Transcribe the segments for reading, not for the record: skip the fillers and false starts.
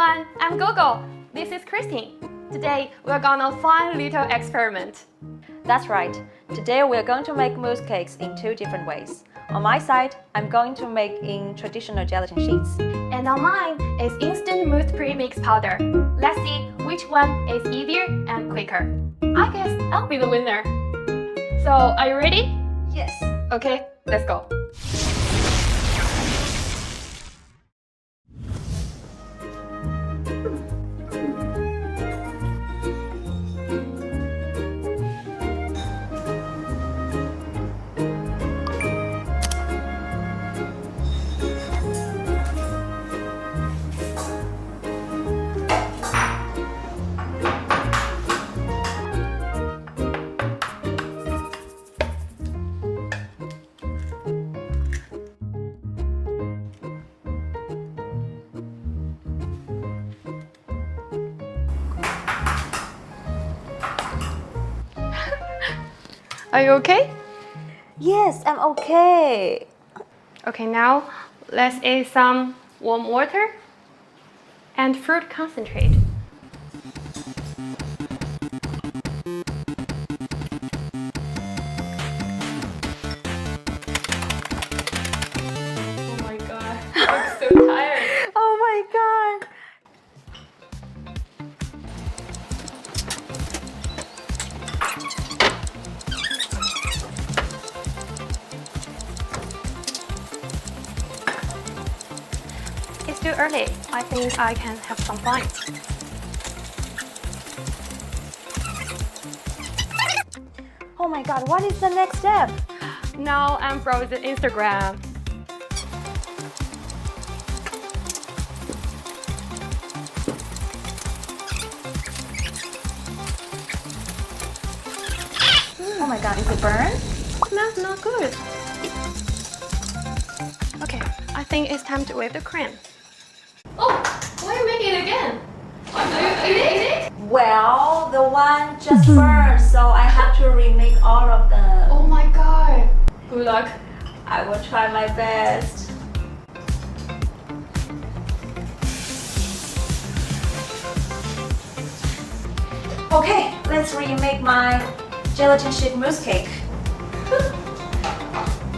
everyone, I'm Gogo. This is Christine. Today, we're gonna fun little experiment. That's right. Today we're going to make mousse cakes in two different ways. On my side, I'm going to make in traditional gelatin sheets. And on mine is instant mousse premix powder. Let's see which one is easier and quicker. I guess I'll be the winner. So, are you ready? Yes. Okay, let's go. Are you okay? Yes, I'm okay. Okay, now let's add some warm water and fruit concentrate. Oh my god, I'm so tired. Oh my god. It's too early. I think I can have some fun. Oh my god, what is the next step? Now I'm browsing Instagram. Oh my god, is it burned? Smells not good. Okay, I think it's time to whip the cream. Oh, why are you making it again? Are you eating it? Well, the one just burned, so I have to remake all of them. Oh my god. Good luck. I will try my best. Okay, let's remake my gelatin sheet mousse cake.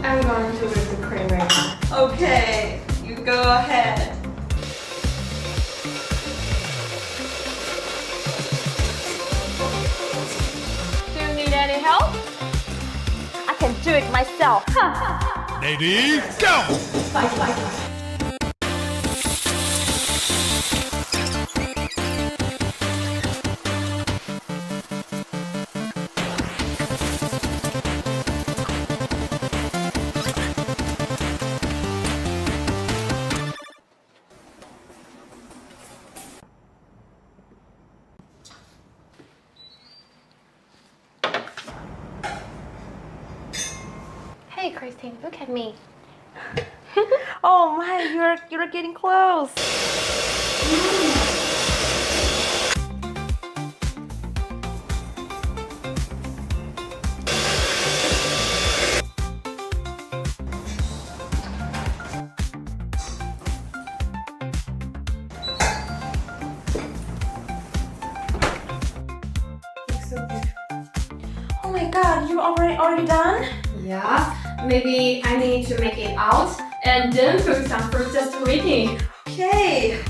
I'm going to whip the cream right now. Okay, you go ahead. Do you need any help? I can do it myself. Lady, go! Bye. Hey Christine, look at me. Oh my, you're getting close. Oh my god, you already done? Yeah, maybe I need to make it out and then put some fruit just waiting. Okay.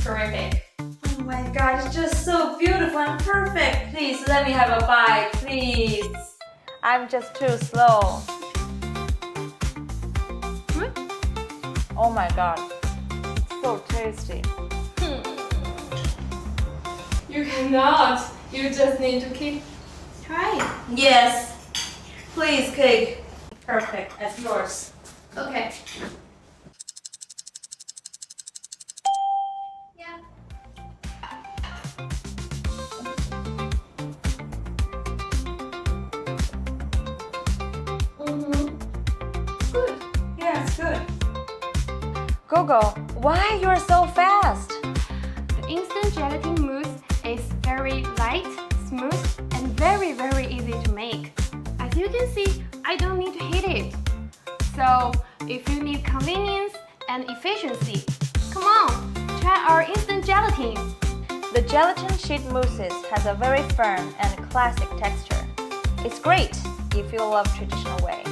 Terrific. Oh my god, it's just so beautiful and perfect. Please let me have a bite, please. I'm just too slow. Oh my god, it's so tasty. You cannot. You just need to keep trying. Yes, please cake. Perfect, as yours. Okay. Yeah. Good. Yeah, it's good. Gogo, why you're so fast? gelatin mousse is very light, smooth, and very easy to make. As you can see, I don't need to heat it. So, if you need convenience and efficiency, come on, try our instant gelatin. The gelatin sheet mousses has a very firm and classic texture. It's great if you love traditional way.